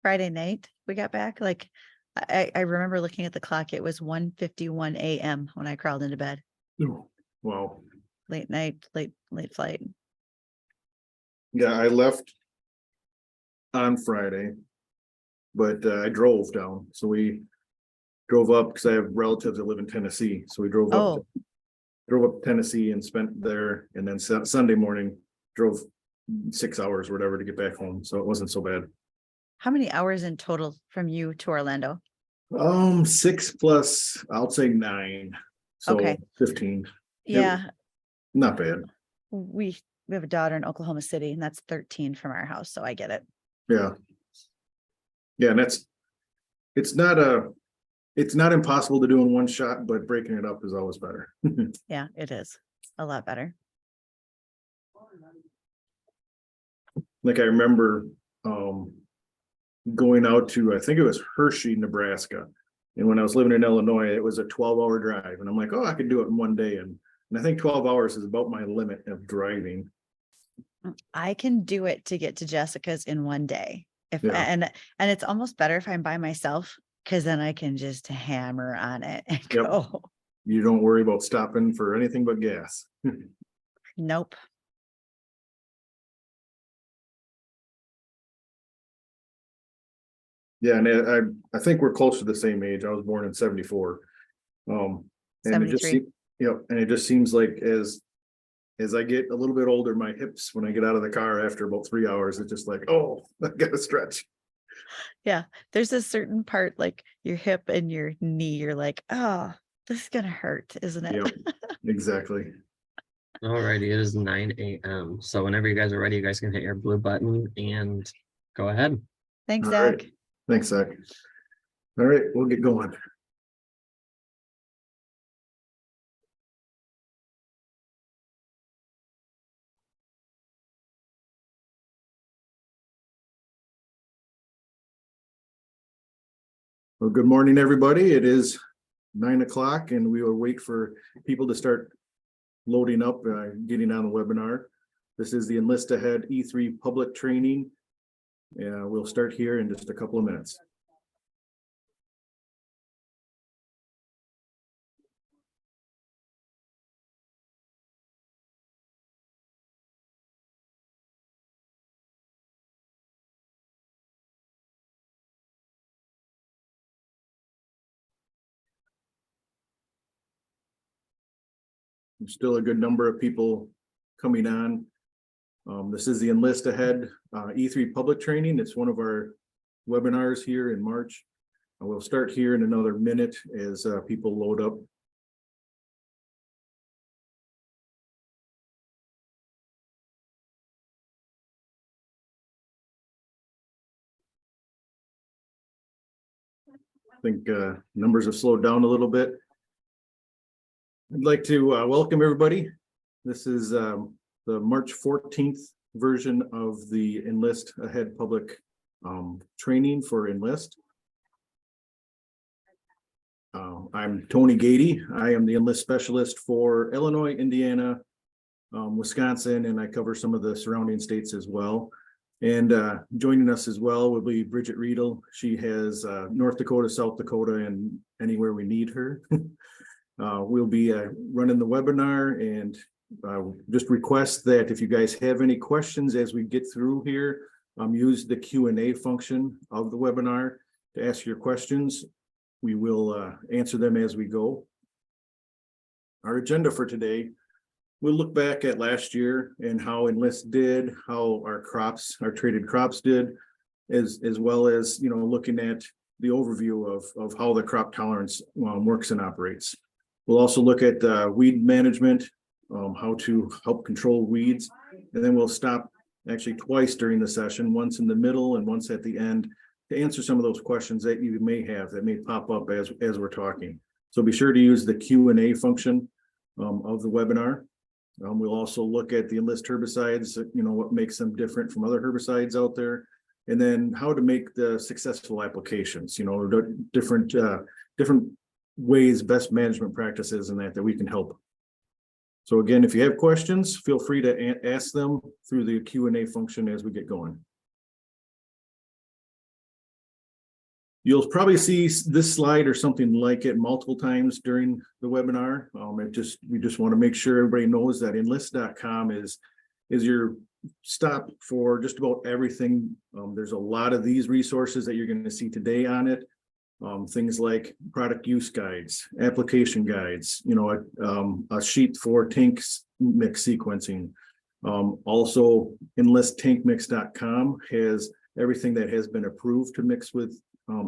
Friday night we got back. Like I remember looking at the clock. It was 1:51 a.m. when I crawled into bed. Oh, wow. Late night, late flight. Yeah, I left on Friday, but I drove down. So we drove up because I have relatives that live in Tennessee. So we drove up Oh, to Tennessee and spent there, and then Sunday morning drove 6 hours or whatever to get back home. So it wasn't so bad. how many hours in total from you to Orlando? 6 plus, I'll say 9. So Okay. 15. Yeah, Not bad. we have a daughter in Oklahoma City, and that's 13 from our house, so I get it. Yeah. Yeah, and it's not impossible to do in one shot, but breaking it up is always better. Yeah, it is a lot better. Like I remember going out to, I think it was Hershey, Nebraska. And when I was living in Illinois, it was a 12-hour drive. And I'm like, oh, I could do it in one day. And I think 12 hours is about my limit of driving. I can do it to get to Jessica's in one day. Yeah. And it's almost better if I'm by myself, because then I can just hammer on it and Yep. go. You don't worry about stopping for anything but gas. Nope. Yeah, and I think we're close to the same age. I was born in 74. And it just 73. and it just seems like as I get a little bit older, my hips, when I get out of the car after about 3 hours, it's just like, oh, I gotta stretch. Yeah. There's a certain part, like your hip and your knee, you're like, oh, this is gonna hurt, isn't it? Yep, exactly. Alrighty, it is 9 a.m. So whenever you guys are ready, you guys can hit your blue button and go ahead. Thanks, All Zach. right. Thanks, Zach. All right, we'll get going. Well, good morning, everybody. It is 9 o'clock and we will wait for people to start loading up, getting on the webinar. This is the Enlist Ahead E3 public training. We'll start here in just a couple of minutes. There's still a good number of people coming on. This is the Enlist Ahead E3 public training. It's one of our webinars here in March. We'll start here in another minute as people load up. I think numbers have slowed down a little bit. I'd like to welcome everybody. This is the March 14th version of the Enlist Ahead public training for Enlist. I'm Tony Gady. I am the Enlist specialist for Illinois, Indiana, Wisconsin, and I cover some of the surrounding states as well. And joining us as well will be Bridget Riedel. She has North Dakota, South Dakota, and anywhere we need her. We'll be running the webinar, and just request that if you guys have any questions as we get through here, use the Q&A function of the webinar to ask your questions. We will answer them as we go. Our agenda for today, we'll look back at last year and how Enlist did, how our crops, our traded crops did, as well as, looking at the overview of how the crop tolerance works and operates. We'll also look at weed management, how to help control weeds, and then we'll stop actually twice during the session, once in the middle and once at the end, to answer some of those questions that you may have that may pop up as we're talking. So be sure to use the Q&A function of the webinar. We'll also look at the Enlist herbicides, what makes them different from other herbicides out there, and then how to make the successful applications, different ways, best management practices, and that we can help. So again, if you have questions, feel free to ask them through the Q&A function as we get going. You'll probably see this slide or something like it multiple times during the webinar. We just want to make sure everybody knows that enlist.com is your stop for just about everything. There's a lot of these resources that you're going to see today on it. Things like product use guides, application guides, a sheet for tank mix sequencing. Also, enlisttankmix.com has everything that has been approved to mix with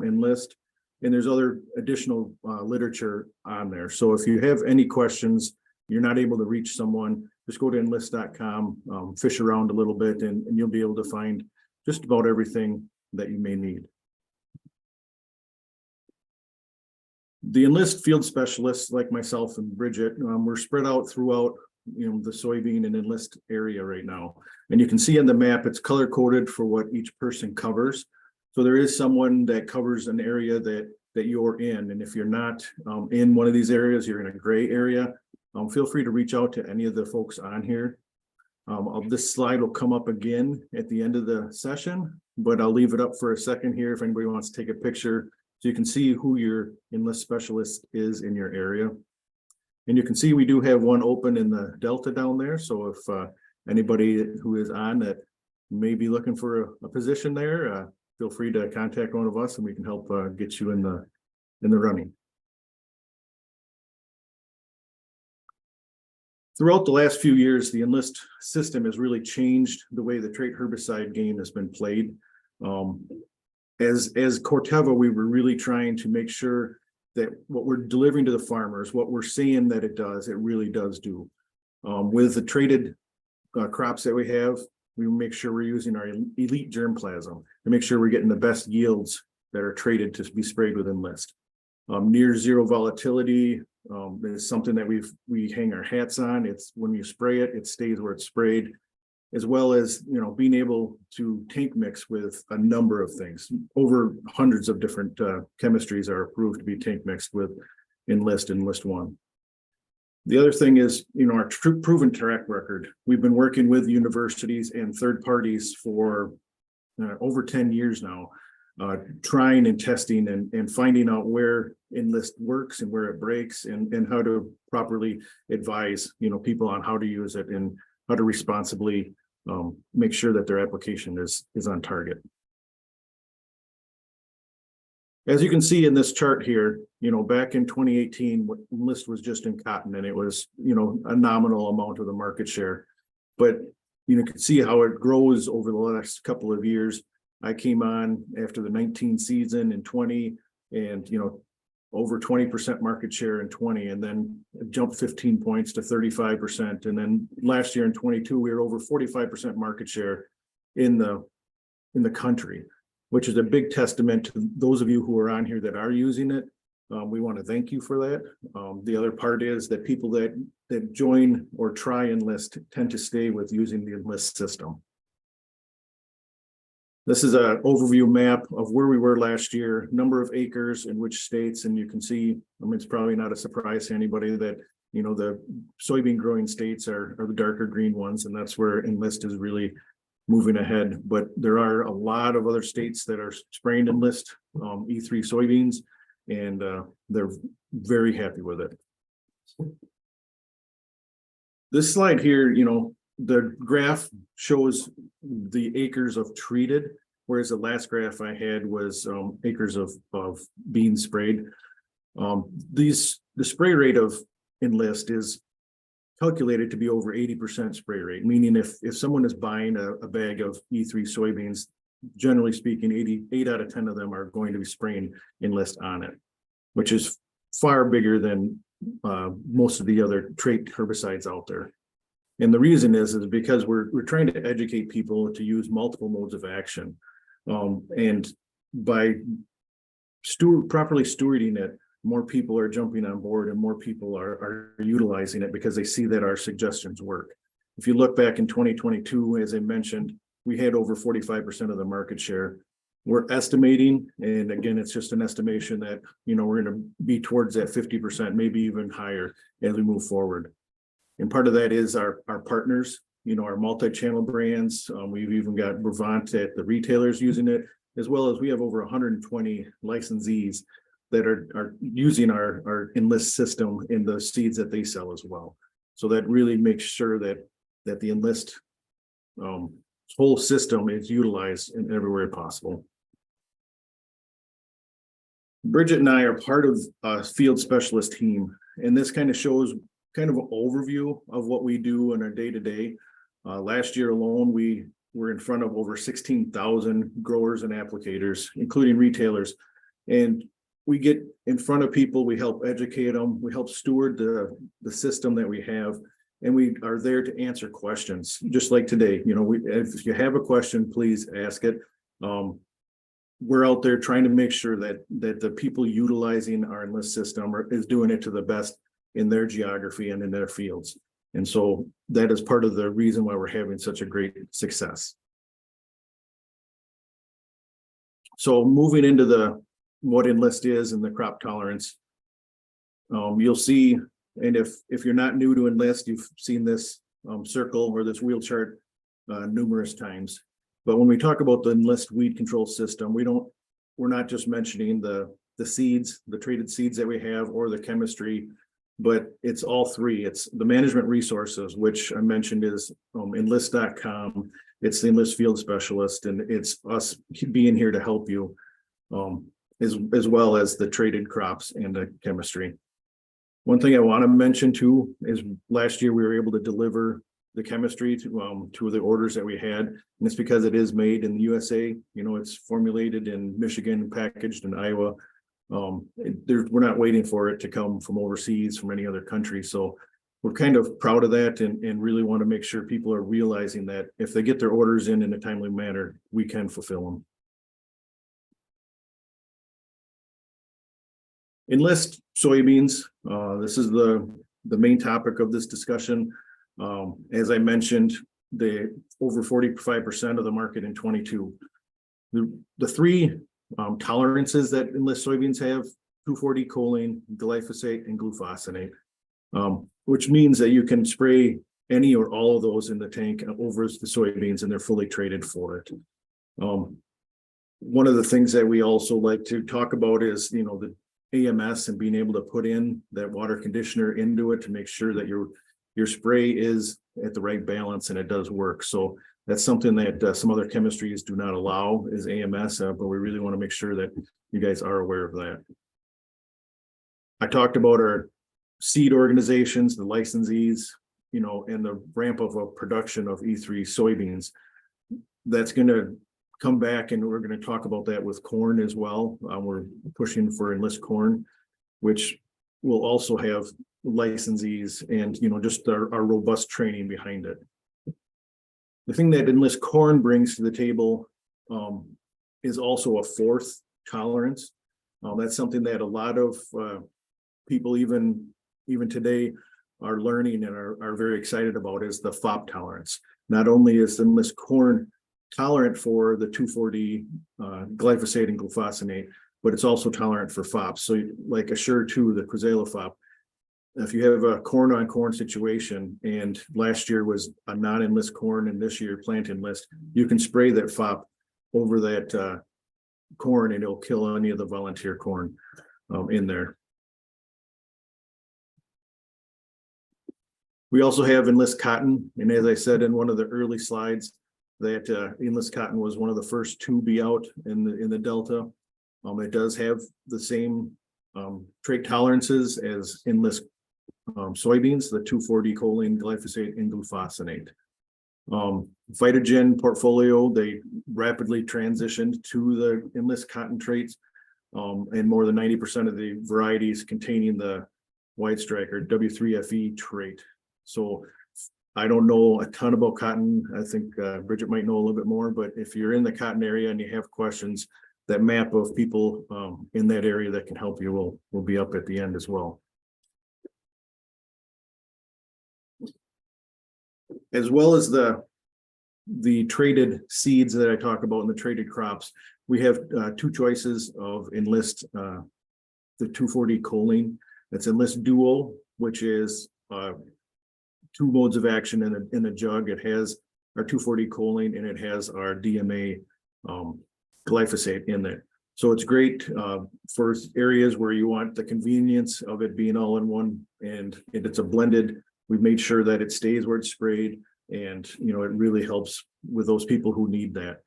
Enlist, and there's other additional literature on there. So if you have any questions, you're not able to reach someone, just go to enlist.com, fish around a little bit, and you'll be able to find just about everything that you may need. The Enlist field specialists like myself and Bridget, we're spread out throughout the soybean and Enlist area right now. And you can see on the map, it's color coded for what each person covers. So there is someone that covers an area that you're in. And if you're not in one of these areas, you're in a gray area, feel free to reach out to any of the folks on here. This slide will come up again at the end of the session, but I'll leave it up for a second here if anybody wants to take a picture so you can see who your Enlist specialist is in your area. And you can see we do have one open in the Delta down there. So if anybody who is on that may be looking for a position there, feel free to contact one of us and we can help get you in the running. Throughout the last few years, the Enlist system has really changed the way the trait herbicide game has been played. As Corteva, we were really trying to make sure that what we're delivering to the farmers, what we're saying that it does, it really does do. With the traded crops that we have, we make sure we're using our elite germplasm to make sure we're getting the best yields that are traded to be sprayed with Enlist. Near zero volatility is something that we hang our hats on. It's when you spray it, it stays where it's sprayed, as well as being able to tank mix with a number of things. Over hundreds of different chemistries are approved to be tank mixed with Enlist and Enlist One. The other thing is, our proven track record. We've been working with universities and third parties for over 10 years now, trying and testing and finding out where Enlist works and where it breaks and how to properly advise, people on how to use it and how to responsibly make sure that their application is on target. As you can see in this chart here, back in 2018, Enlist was just in cotton and it was, a nominal amount of the market share. But you can see how it grows over the last couple of years. I came on after the 19 season in 20 and, over 20% market share in 20, and then jumped 15 points to 35%. And then last year in 22, we were over 45% market share in the country, which is a big testament to those of you who are on here that are using it. We want to thank you for that. The other part is that people that join or try Enlist tend to stay with using the Enlist system. This is an overview map of where we were last year, number of acres in which states, and you can see, it's probably not a surprise to anybody that, the soybean growing states are the darker green ones, and that's where Enlist is really moving ahead. But there are a lot of other states that are spraying Enlist E3 soybeans, and they're very happy with it. This slide here, the graph shows the acres of treated, whereas the last graph I had was acres of beans sprayed. The spray rate of Enlist is calculated to be over 80% spray rate, meaning if someone is buying a bag of E3 soybeans, generally speaking, 8 out of 10 of them are going to be spraying Enlist on it, which is far bigger than most of the other trait herbicides out there. And the reason is because we're trying to educate people to use multiple modes of action. And by properly stewarding it, more people are jumping on board and more people are utilizing it because they see that our suggestions work. If you look back in 2022, as I mentioned, we had over 45% of the market share. We're estimating, and again, it's just an estimation that, we're going to be towards that 50%, maybe even higher as we move forward. And part of that is our partners, our multi-channel brands. We've even got Brevant at the retailers using it. as well as we have over 120 licensees that are using our Enlist system in the seeds that they sell as well. So that really makes sure that the Enlist whole system is utilized in everywhere possible. Bridget and I are part of a field specialist team, and this kind of shows kind of an overview of what we do in our day-to-day. Last year alone, we were in front of over 16,000 growers and applicators, including retailers. And we get in front of people, we help educate them, we help steward the system that we have, and we are there to answer questions, just like today. You know, if you have a question, please ask it. We're out there trying to make sure that the people utilizing our Enlist system is doing it to the best in their geography and in their fields. And so that is part of the reason why we're having such a great success. So moving into what Enlist is and the crop tolerance, you'll see, and if you're not new to Enlist, you've seen this circle or this wheel chart numerous times. But when we talk about the Enlist weed control system, we're not just mentioning the seeds, the traded seeds that we have, or the chemistry, but it's all three. It's the management resources, which I mentioned is enlist.com. It's the Enlist field specialist, and it's us being here to help you, as well as the traded crops and the chemistry. One thing I want to mention too is last year we were able to deliver the chemistry to the orders that we had, and it's because it is made in the USA. You know, it's formulated in Michigan, packaged in Iowa. We're not waiting for it to come from overseas, from any other country. So we're kind of proud of that, and really want to make sure people are realizing that if they get their orders in a timely manner, we can fulfill them. Enlist soybeans. This is the main topic of this discussion. As I mentioned, over 45% of the market in 22. The three tolerances that Enlist soybeans have: 2,4-D choline, glyphosate, and glufosinate, which means that you can spray any or all of those in the tank over the soybeans, and they're fully traded for it. One of the things that we also like to talk about is, you know, the AMS and being able to put in that water conditioner into it to make sure that your spray is at the right balance and it does work. So that's something that some other chemistries do not allow, is AMS, but we really want to make sure that you guys are aware of that. I talked about our seed organizations, the licensees, you know, and the ramp of a production of E3 soybeans. That's going to come back, and we're going to talk about that with corn as well. We're pushing for Enlist corn, which will also have licensees and, you know, just our robust training behind it. The thing that Enlist corn brings to the table is also a fourth tolerance. That's something that a lot of people even today are learning and are very excited about, is the FOP tolerance. Not only is the Enlist corn tolerant for the 2,4-D glyphosate and glufosinate, but it's also tolerant for FOP. So like Assure 2, the Quizela FOP, if you have a corn on corn situation, and last year was a non-Enlist corn and this year plant Enlist, you can spray that FOP over that corn and it'll kill any of the volunteer corn in there. We also have Enlist cotton, and as I said in one of the early slides, that Enlist cotton was one of the first to be out in the Delta. It does have the same trait tolerances as Enlist soybeans, the 2,4-D choline, glyphosate, and glufosinate. Phytogen portfolio, they rapidly transitioned to the Enlist cotton traits, and more than 90% of the varieties containing the white striker W3FE trait. So I don't know a ton about cotton. I think Bridget might know a little bit more, but if you're in the cotton area and you have questions, that map of people in that area that can help you will be up at the end as well. As well as the traded seeds that I talk about in the traded crops, we have two choices of Enlist, the 2,4-D choline. That's Enlist Duo, which is two modes of action in a jug. It has our 2,4-D choline and it has our DMA glyphosate in there. So it's great for areas where you want the convenience of it being all in one, and it's a blended. We've made sure that it stays where it's sprayed, and it really helps with those people who need that.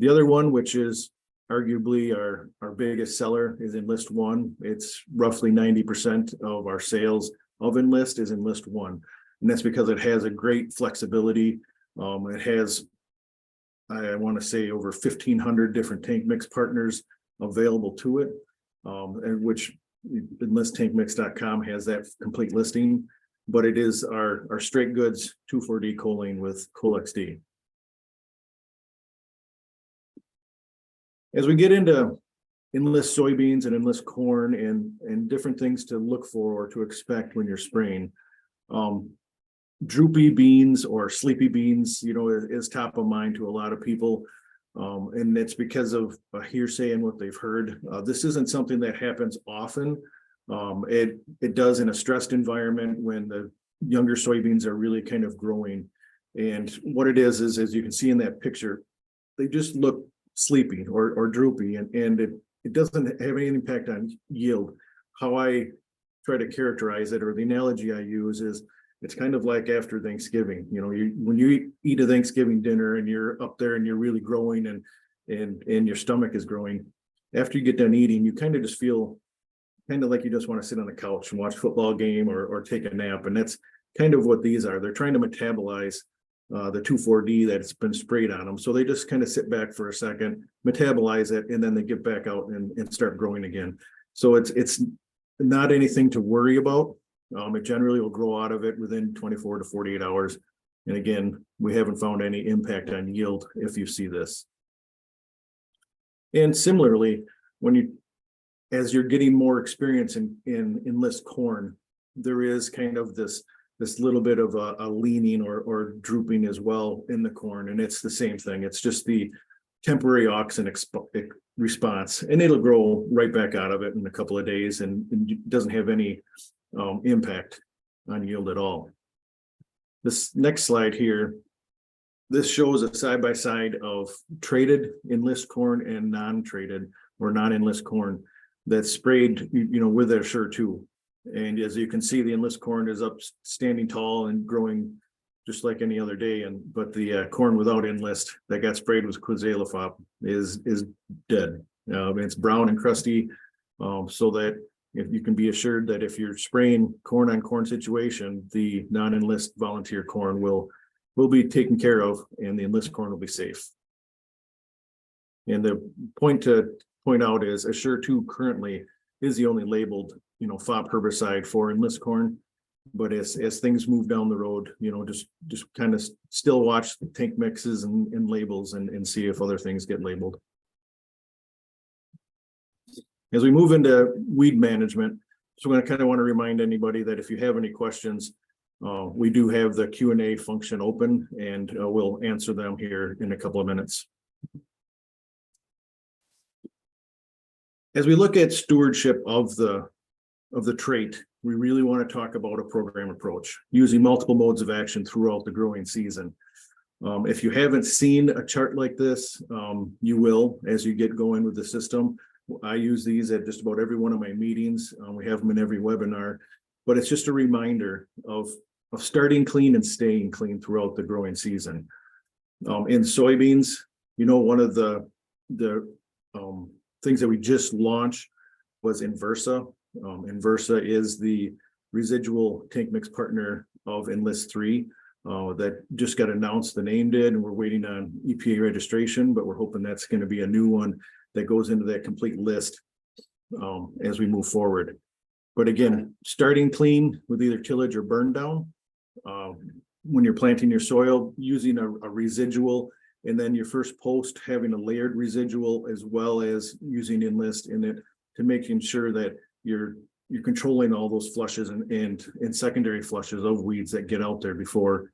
The other one, which is arguably our biggest seller, is Enlist One. It's roughly 90% of our sales of Enlist is Enlist One, and that's because it has a great flexibility. It has, I want to say, over 1,500 different tank mix partners available to it, and which enlisttankmix.com has that complete listing. But it is our straight goods 2,4-D choline with Colex-D. As we get into Enlist soybeans and Enlist corn and different things to look for or to expect when you're spraying, droopy beans or sleepy beans, is top of mind to a lot of people. And it's because of a hearsay and what they've heard. This isn't something that happens often. It does in a stressed environment when the younger soybeans are really kind of growing. And what it is, as you can see in that picture, they just look sleepy or droopy, and it doesn't have any impact on yield. How I try to characterize it, or the analogy I use, is it's kind of like after Thanksgiving. When you eat a Thanksgiving dinner and you're up there and you're really growing and your stomach is growing, after you get done eating, you kind of just feel kind of like you just want to sit on the couch and watch a football game or take a nap. And that's kind of what these are. They're trying to metabolize the 2,4-D that's been sprayed on them. So they just kind of sit back for a second, metabolize it, and then they get back out and start growing again. So it's not anything to worry about. It generally will grow out of it within 24 to 48 hours. And again, we haven't found any impact on yield if you see this. And similarly, as you're getting more experience in Enlist corn, there is kind of this little bit of a leaning or drooping as well in the corn. And it's the same thing. It's just the temporary auxin response, and it'll grow right back out of it in a couple of days, and it doesn't have any impact on yield at all. This next slide here, this shows a side-by-side of traded Enlist corn and non-traded or non-Enlist corn that's sprayed, with their Assure 2. And as you can see, the Enlist corn is up standing tall and growing just like any other day. But the corn without Enlist that got sprayed with Quizalofop is dead. It's brown and crusty, so that if you can be assured that if you're spraying corn on corn situation, the non-Enlist volunteer corn will be taken care of, and the Enlist corn will be safe. And the point to point out is Assure 2 currently is the only labeled FOP herbicide for Enlist corn. But as things move down the road, just kind of still watch the tank mixes and labels and see if other things get labeled. As we move into weed management, so I kind of want to remind anybody that if you have any questions, we do have the Q&A function open, and we'll answer them here in a couple of minutes. As we look at stewardship of the trait, we really want to talk about a program approach using multiple modes of action throughout the growing season. If you haven't seen a chart like this, you will as you get going with the system. I use these at just about every one of my meetings. We have them in every webinar, but it's just a reminder of starting clean and staying clean throughout the growing season. In soybeans, one of the things that we just launched was Inversa. Inversa is the residual tank mix partner of Enlist 3 that just got announced. The name did, and we're waiting on EPA registration, but we're hoping that's going to be a new one that goes into that complete list as we move forward. But again, starting clean with either tillage or burn down. When you're planting your soil, using a residual, and then your first post having a layered residual, as well as using Enlist in it to making sure that you're controlling all those flushes and secondary flushes of weeds that get out there before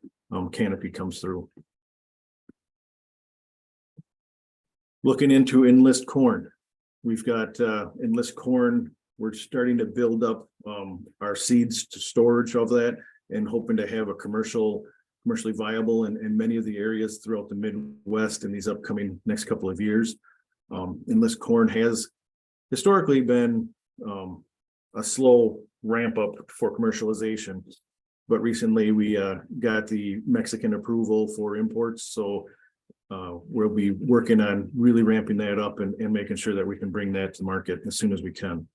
canopy comes through. Looking into Enlist corn, we've got Enlist corn. We're starting to build up our seeds to storage of that, and hoping to have a commercially viable in many of the areas throughout the Midwest in these upcoming next couple of years. Enlist corn has historically been a slow ramp up for commercialization. But recently we got the Mexican approval for imports. So we'll be working on really ramping that up and making sure that we can bring that to market as soon as we can.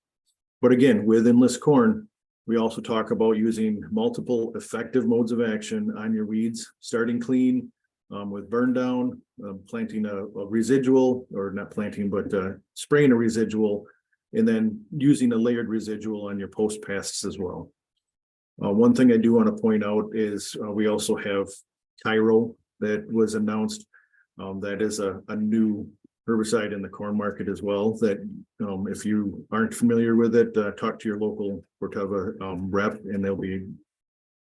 But again, with Enlist corn, we also talk about using multiple effective modes of action on your weeds, starting clean with burn down, planting a residual, or not planting, but spraying a residual, and then using a layered residual on your post pests as well. One thing I do want to point out is we also have Cairo that was announced. That is a new herbicide in the corn market as well, that if you aren't familiar with it, talk to your local Corteva rep, and they'll be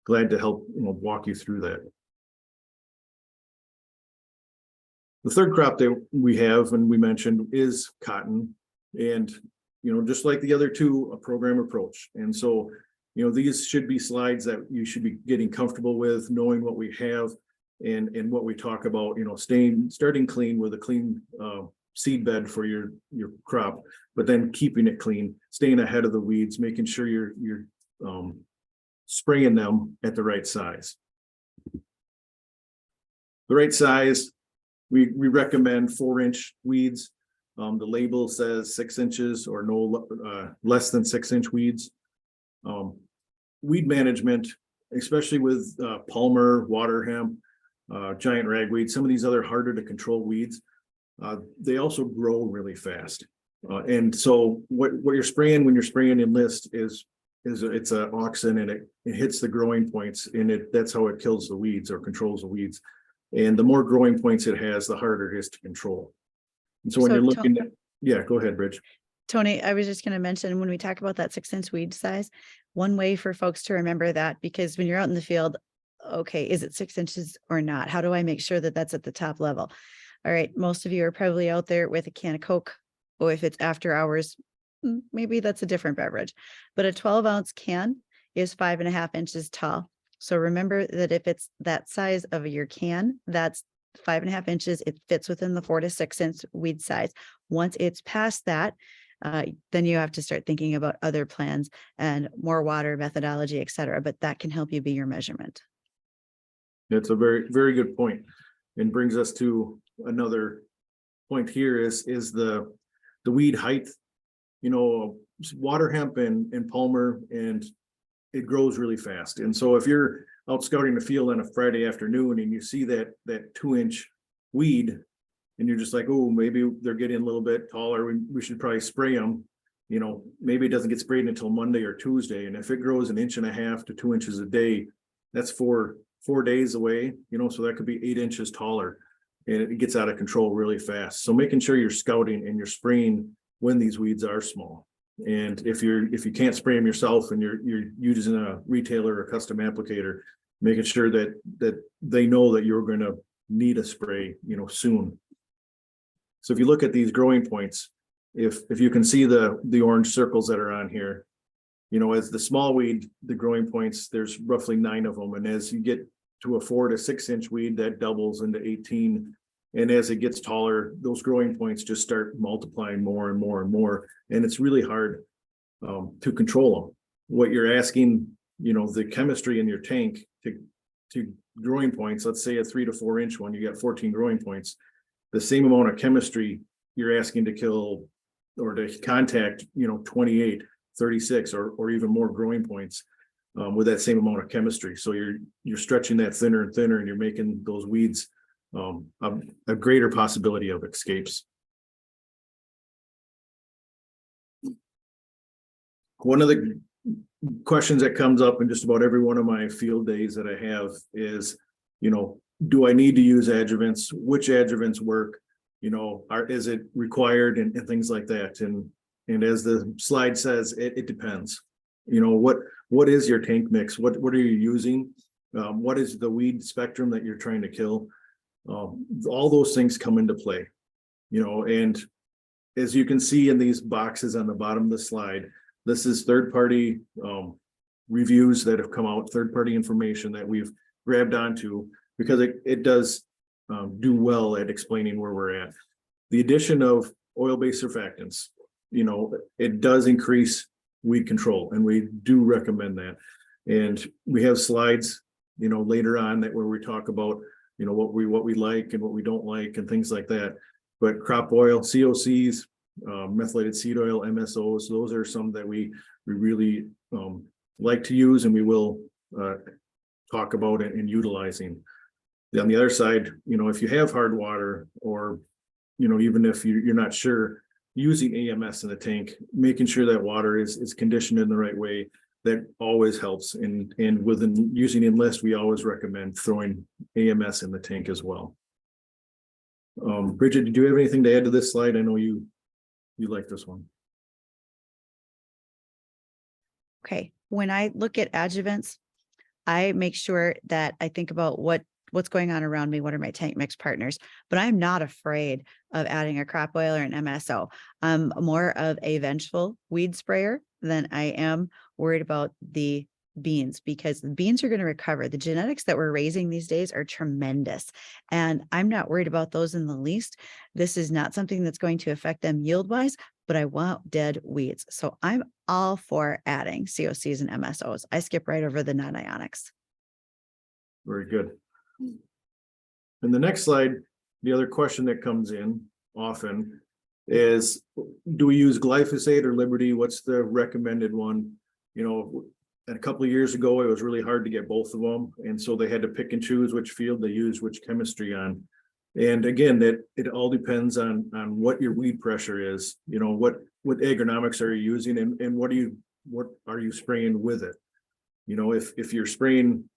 glad to help walk you through that. The third crop that we have, and we mentioned, is cotton. And just like the other two, a program approach. And so these should be slides that you should be getting comfortable with, knowing what we have and what we talk about, starting clean with a clean seed bed for your crop, but then keeping it clean, staying ahead of the weeds, making sure you're spraying them at the right size. The right size, we recommend 4-inch weeds. The label says 6 inches or no less than 6-inch weeds. Weed management, especially with Palmer, water hemp, giant ragweed, some of these other harder to control weeds, they also grow really fast. And so what you're spraying when you're spraying Enlist is it's an auxin, and it hits the growing points, and that's how it kills the weeds or controls the weeds. And the more growing points it has, the harder it is to control. And so when you're looking at, yeah, go ahead, Bridge. Tony, I was just going to mention, when we talk about that 6-inch weed size, one way for folks to remember that, because when you're out in the field, okay, is it 6 inches or not? How do I make sure that that's at the top level? All right, most of you are probably out there with a can of Coke, or if it's after hours, maybe that's a different beverage, but a 12-ounce can is 5.5 inches tall. So remember that if it's that size of your can, that's 5.5 inches. It fits within the 4 to 6 inch weed size. Once it's past that, then you have to start thinking about other plans and more water methodology, et cetera. But that can help you be your measurement. That's a very, very good point, and brings us to another point here is the weed height. Water hemp and Palmer, and it grows really fast. And so if you're out scouting the field on a Friday afternoon and you see that 2-inch weed, and you're just like, oh, maybe they're getting a little bit taller, we should probably spray them. Maybe it doesn't get sprayed until Monday or Tuesday. And if it grows 1.5 inches to 2 inches a day, that's 4 days away, so that could be 8 inches taller, and it gets out of control really fast. So making sure you're scouting and you're spraying when these weeds are small. And if you can't spray them yourself and you're using a retailer or custom applicator, making sure that they know that you're going to need a spray, soon. So if you look at these growing points, if you can see the orange circles that are on here, as the small weed, the growing points, there's roughly 9 of them. And as you get to a 4 to 6 inch weed, that doubles into 18. And as it gets taller, those growing points just start multiplying more and more and more. And it's really hard to control them. What you're asking, the chemistry in your tank to growing points, let's say a 3 to 4 inch one, you got 14 growing points. The same amount of chemistry you're asking to kill or to contact, 28, 36, or even more growing points with that same amount of chemistry. So you're stretching that thinner and thinner, and you're making those weeds a greater possibility of escapes. One of the questions that comes up in just about every one of my field days that I have is, do I need to use adjuvants? Which adjuvants work? Is it required, and things like that? And as the slide says, it depends. What is your tank mix? What are you using? What is the weed spectrum that you're trying to kill? All those things come into play, and as you can see in these boxes on the bottom of the slide, this is third-party reviews that have come out, third-party information that we've grabbed onto, because it does do well at explaining where we're at. The addition of oil-based surfactants, it does increase weed control, and we do recommend that. And we have slides, later on where we talk about, what we like and what we don't like and things like that. But crop oil, COCs, methylated seed oil, MSOs, those are some that we really like to use, and we will talk about it and utilizing. On the other side, if you have hard water, or even if you're not sure, using AMS in the tank, making sure that water is conditioned in the right way, that always helps. And using Enlist, we always recommend throwing AMS in the tank as well. Bridget, did you have anything to add to this slide? I know you like this one. Okay, when I look at adjuvants, I make sure that I think about what's going on around me. What are my tank mix partners? But I'm not afraid of adding a crop oil or an MSO. I'm more of a vengeful weed sprayer than I am worried about the beans, because the beans are going to recover. The genetics that we're raising these days are tremendous, and I'm not worried about those in the least. This is not something that's going to affect them yield wise, but I want dead weeds. So I'm all for adding COCs and MSOs. I skip right over the non-ionics. Very good. And the next slide, the other question that comes in often is, do we use glyphosate or Liberty? What's the recommended one? A couple of years ago, it was really hard to get both of them. And so they had to pick and choose which field they use, which chemistry on. And again, it all depends on what your weed pressure is, what agronomics are you using, and what are you spraying with it? If you're spraying,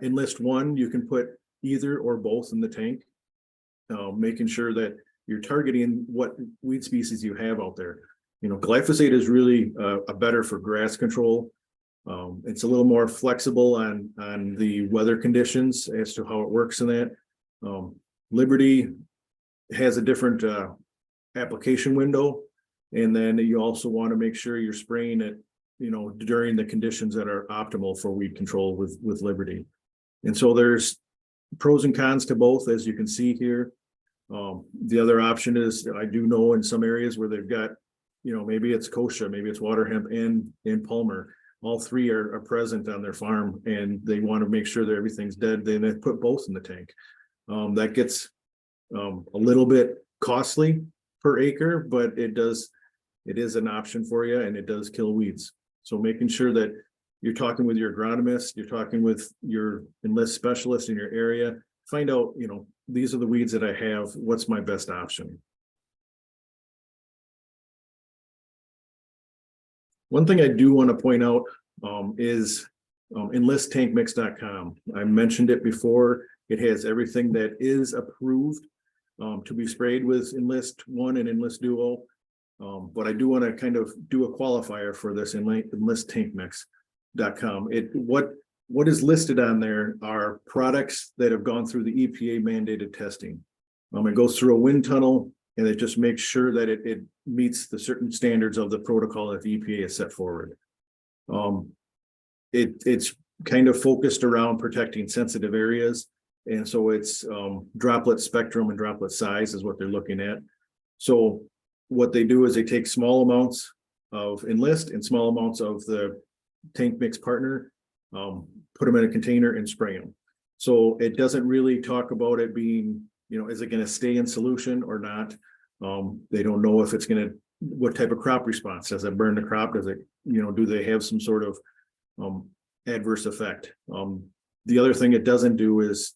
Enlist 1, you can put either or both in the tank, making sure that you're targeting what weed species you have out there. Glyphosate is really better for grass control. It's a little more flexible on the weather conditions as to how it works in that. Liberty has a different application window, and then you also want to make sure you're spraying it, during the conditions that are optimal for weed control with Liberty. And so there's pros and cons to both, as you can see here. The other option is, I do know in some areas where they've got, maybe it's kochia, maybe it's water hemp and Palmer. All three are present on their farm, and they want to make sure that everything's dead. Then they put both in the tank. That gets a little bit costly per acre, but it is an option for you, and it does kill weeds. So making sure that you're talking with your agronomist, you're talking with your Enlist specialist in your area, find out, these are the weeds that I have, what's my best option? One thing I do want to point out is enlisttankmix.com. I mentioned it before. It has everything that is approved to be sprayed with Enlist 1 and Enlist Duo. But I do want to kind of do a qualifier for this enlisttankmix.com. What is listed on there are products that have gone through the EPA mandated testing. It goes through a wind tunnel, and it just makes sure that it meets the certain standards of the protocol that the EPA has set forward. It's kind of focused around protecting sensitive areas. And so it's droplet spectrum and droplet size is what they're looking at. So what they do is they take small amounts of Enlist and small amounts of the tank mix partner, put them in a container and spray them. So it doesn't really talk about it being, is it going to stay in solution or not? They don't know if it's going to, what type of crop response. Does it burn the crop? Does it, do they have some sort of adverse effect? The other thing it doesn't do is,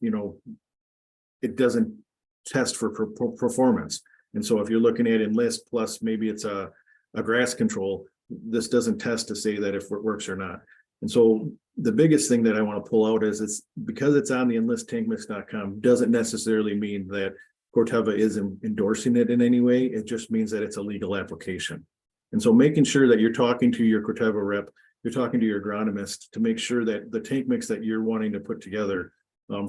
it doesn't test for performance. And so if you're looking at Enlist plus maybe it's a grass control, this doesn't test to say that if it works or not. And so the biggest thing that I want to pull out is it's because it's on the enlisttankmix.com doesn't necessarily mean that Corteva is endorsing it in any way. It just means that it's a legal application. And so making sure that you're talking to your Corteva rep, you're talking to your agronomist to make sure that the tank mix that you're wanting to put together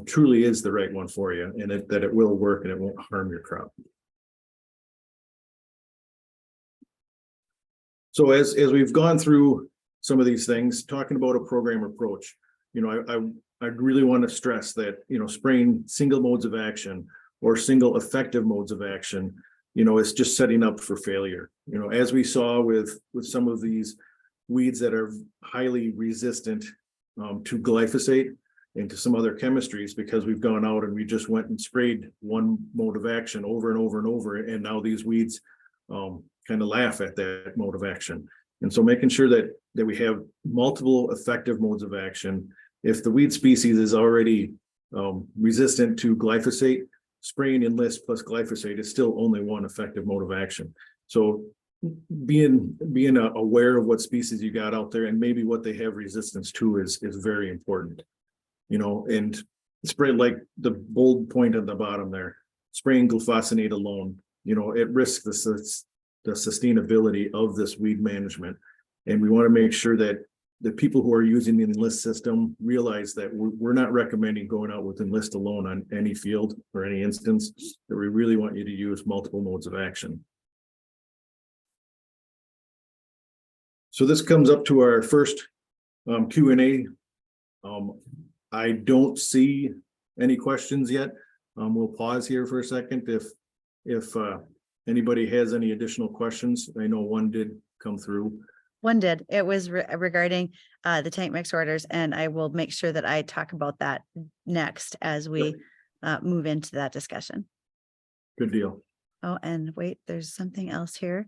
truly is the right one for you, and that it will work and it won't harm your crop. So as we've gone through some of these things, talking about a program approach, I really want to stress that, spraying single modes of action or single effective modes of action it's just setting up for failure. As we saw with some of these weeds that are highly resistant to glyphosate and to some other chemistries, because we've gone out and we just went and sprayed one mode of action over and over and over, and now these weeds kind of laugh at that mode of action. And so making sure that we have multiple effective modes of action. If the weed species is already resistant to glyphosate, spraying Enlist plus glyphosate is still only one effective mode of action. So being aware of what species you got out there and maybe what they have resistance to is very important. And spray, like the bold point at the bottom there, spraying glufosinate alone, it risks the sustainability of this weed management. And we want to make sure that the people who are using the Enlist system realize that we're not recommending going out with Enlist alone on any field or any instance, that we really want you to use multiple modes of action. So this comes up to our first Q&A. I don't see any questions yet. We'll pause here for a second if anybody has any additional questions. I know one did come through. One did. It was regarding the tank mix orders, and I will make sure that I talk about that next as we move into that discussion. Good deal. Oh, and wait, there's something else here.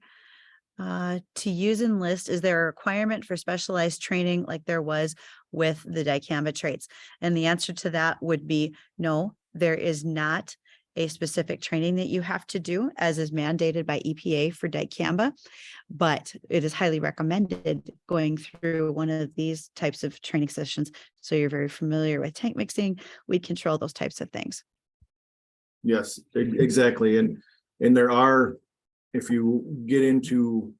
To use Enlist, is there a requirement for specialized training like there was with the dicamba traits? And the answer to that would be no, there is not a specific training that you have to do as is mandated by EPA for dicamba, but it is highly recommended going through one of these types of training sessions. So you're very familiar with tank mixing, weed control, those types of things. Yes, exactly. And there are, if you get into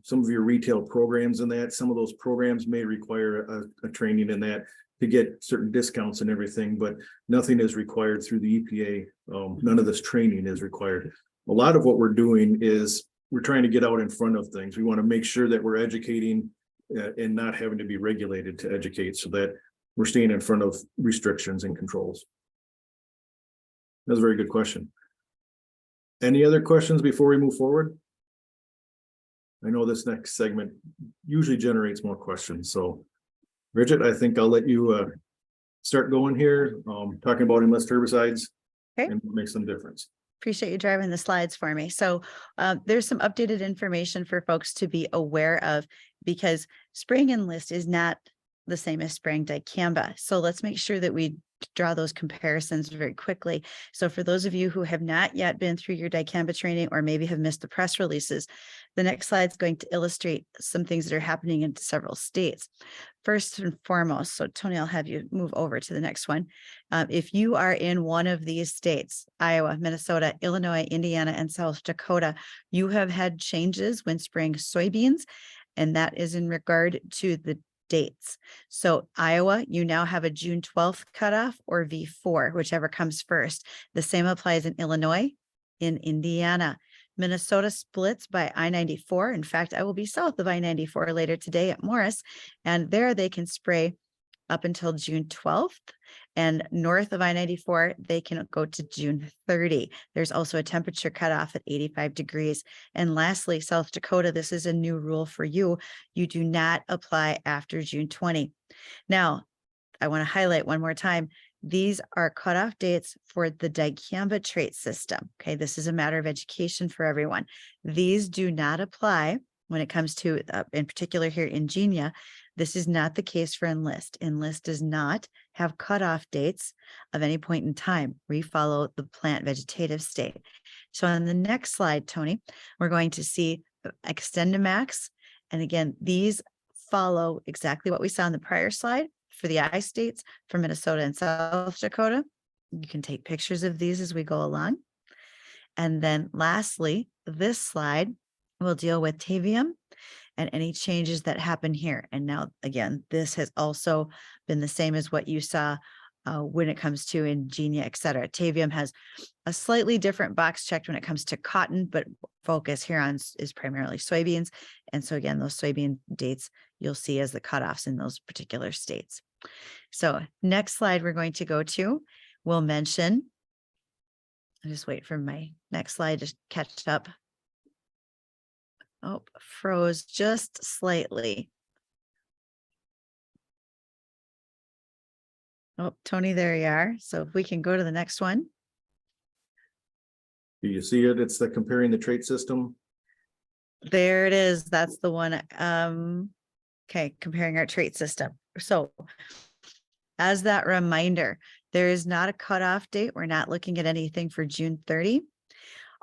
some of your retail programs and that, some of those programs may require a training in that to get certain discounts and everything, but nothing is required through the EPA. None of this training is required. A lot of what we're doing is we're trying to get out in front of things. We want to make sure that we're educating and not having to be regulated to educate, so that we're staying in front of restrictions and controls. That's a very good question. Any other questions before we move forward? I know this next segment usually generates more questions. So Bridget, I think I'll let you start going here, talking about Enlist herbicides. Okay. And make some difference. Appreciate you driving the slides for me. So there's some updated information for folks to be aware of, because spraying Enlist is not the same as spraying dicamba. So let's make sure that we draw those comparisons very quickly. So for those of you who have not yet been through your dicamba training, or maybe have missed the press releases, the next slide is going to illustrate some things that are happening in several states. First and foremost, so Tony, I'll have you move over to the next one. If you are in one of these states, Iowa, Minnesota, Illinois, Indiana, and South Dakota, you have had changes when spraying soybeans, and that is in regard to the dates. So Iowa, you now have a June 12th cutoff, or V4, whichever comes first. The same applies in Illinois, in Indiana. Minnesota splits by I-94. In fact, I will be south of I-94 later today at Morris, and there they can spray up until June 12th, and north of I-94, they can go to June 30. There's also a temperature cutoff at 85 degrees. And lastly, South Dakota, this is a new rule for you. You do not apply after June 20. Now, I want to highlight one more time. These are cutoff dates for the dicamba trait system. Okay, this is a matter of education for everyone. These do not apply when it comes to, in particular here in Ingenia. This is not the case for Enlist. Enlist does not have cutoff dates of any point in time. We follow the plant vegetative state. So on the next slide, Tony, we're going to see XtendiMax. And again, these follow exactly what we saw in the prior slide for the I states, for Minnesota and South Dakota. You can take pictures of these as we go along. And then lastly, this slide will deal with Tavium and any changes that happen here. And now, again, this has also been the same as what you saw when it comes to Ingenia, et cetera. Tavium has a slightly different box checked when it comes to cotton, but focus here on is primarily soybeans. And so again, those soybean dates you'll see as the cutoffs in those particular states. So next slide we're going to go to will mention I just wait for my next slide to catch up. Oh, froze just slightly. Oh, Tony, there you are. So if we can go to the next one. Do you see it? It's the comparing the trait system. There it is. That's the one. Okay, comparing our trait system. So as that reminder, there is not a cutoff date. We're not looking at anything for June 30.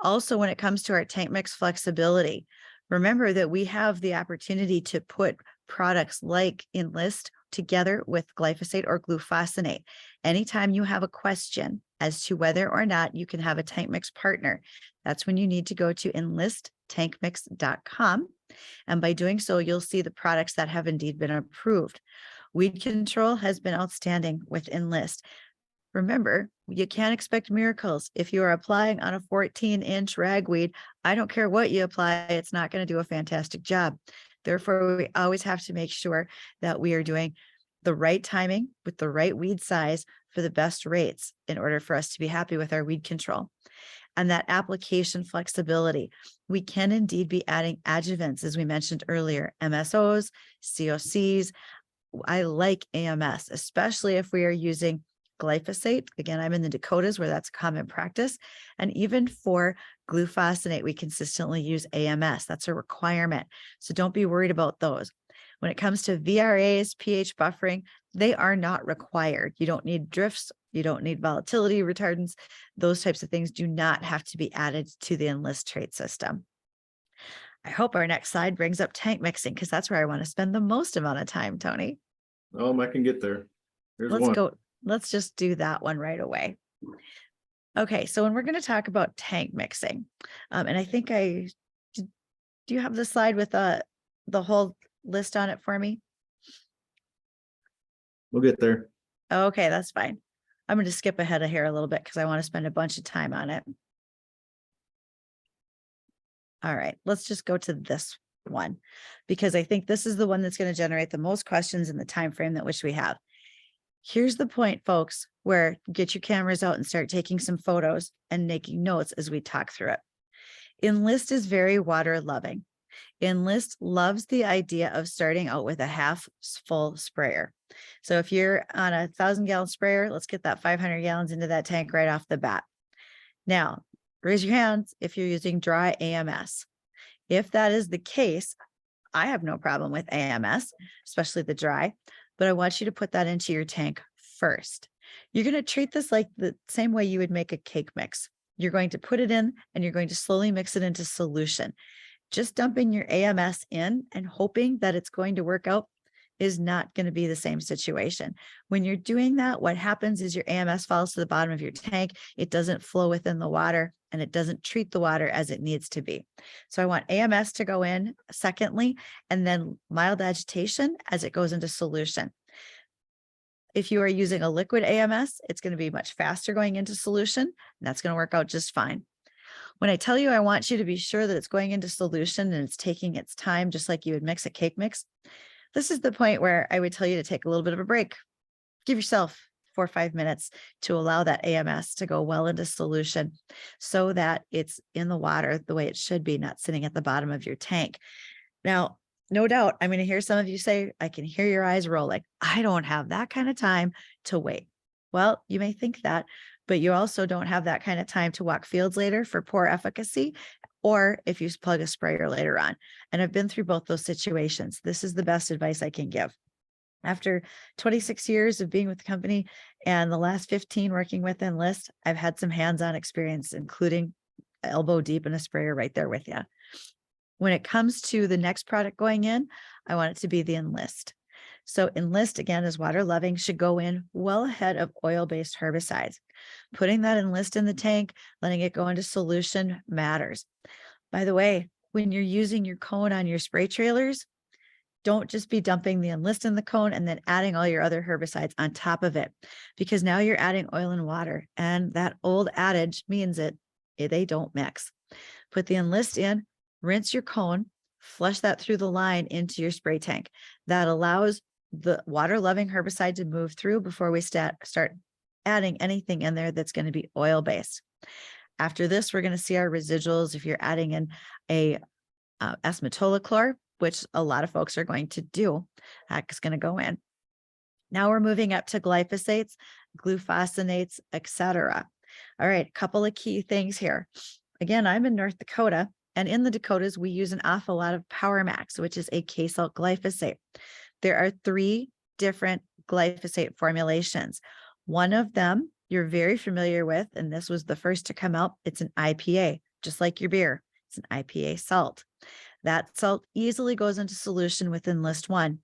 Also, when it comes to our tank mix flexibility, remember that we have the opportunity to put products like Enlist together with glyphosate or glufosinate. Anytime you have a question as to whether or not you can have a tank mix partner, that's when you need to go to enlisttankmix.com. And by doing so, you'll see the products that have indeed been approved. Weed control has been outstanding with Enlist. Remember, you can't expect miracles. If you are applying on a 14-inch ragweed, I don't care what you apply, it's not going to do a fantastic job. Therefore, we always have to make sure that we are doing the right timing with the right weed size for the best rates in order for us to be happy with our weed control. And that application flexibility, we can indeed be adding adjuvants, as we mentioned earlier, MSOs, COCs. I like AMS, especially if we are using glyphosate. Again, I'm in the Dakotas where that's common practice. And even for glufosinate, we consistently use AMS. That's a requirement. So don't be worried about those. When it comes to VRAs, pH buffering, they are not required. You don't need drifts. You don't need volatility retardants. Those types of things do not have to be added to the Enlist trait system. I hope our next slide brings up tank mixing because that's where I want to spend the most amount of time, Tony. I can get there. There's Let's one. go. Let's just do that one right away. Okay, so when we're going to talk about tank mixing, and I think do you have the slide with the whole list on it for me? We'll get there. Okay, that's fine. I'm going to skip ahead of here a little bit because I want to spend a bunch of time on it. All right, let's just go to this one because I think this is the one that's going to generate the most questions in the time frame that which we have. Here's the point, folks, where get your cameras out and start taking some photos and making notes as we talk through it. Enlist is very water loving. Enlist loves the idea of starting out with a half full sprayer. So if you're on a 1,000-gallon sprayer, let's get that 500 gallons into that tank right off the bat. Now, raise your hands if you're using dry AMS. If that is the case, I have no problem with AMS, especially the dry, but I want you to put that into your tank first. You're going to treat this like the same way you would make a cake mix. You're going to put it in and you're going to slowly mix it into solution. Just dumping your AMS in and hoping that it's going to work out is not going to be the same situation. When you're doing that, what happens is your AMS falls to the bottom of your tank. It doesn't flow within the water and it doesn't treat the water as it needs to be. So I want AMS to go in secondly, and then mild agitation as it goes into solution. If you are using a liquid AMS, it's going to be much faster going into solution, and that's going to work out just fine. When I tell you, I want you to be sure that it's going into solution and it's taking its time, just like you would mix a cake mix. This is the point where I would tell you to take a little bit of a break. Give yourself 4 or 5 minutes to allow that AMS to go well into solution so that it's in the water the way it should be, not sitting at the bottom of your tank. Now, no doubt, I'm going to hear some of you say, I can hear your eyes rolling. I don't have that kind of time to wait. Well, you may think that, but you also don't have that kind of time to walk fields later for poor efficacy, or if you plug a sprayer later on. And I've been through both those situations. This is the best advice I can give. After 26 years of being with the company and the last 15 working with Enlist, I've had some hands-on experience, including elbow deep in a sprayer right there with you. When it comes to the next product going in, I want it to be the Enlist. So Enlist, again, is water loving, should go in well ahead of oil-based herbicides. Putting that Enlist in the tank, letting it go into solution matters. By the way, when you're using your cone on your spray trailers, don't just be dumping the Enlist in the cone and then adding all your other herbicides on top of it, because now you're adding oil and water. And that old adage means they don't mix. Put the Enlist in, rinse your cone, flush that through the line into your spray tank. That allows the water-loving herbicide to move through before we start adding anything in there that's going to be oil-based. After this, we're going to see our residuals. If you're adding in a asmetolachlor, which a lot of folks are going to do, that's going to go in. Now we're moving up to glyphosates, glufosinate, etc. All right, a couple of key things here. Again, I'm in North Dakota, and in the Dakotas, we use an awful lot of Power Max, which is a K-salt glyphosate. There are 3 different glyphosate formulations. One of them you're very familiar with, and this was the first to come out. It's an IPA, just like your beer. It's an IPA salt. That salt easily goes into solution with Enlist 1.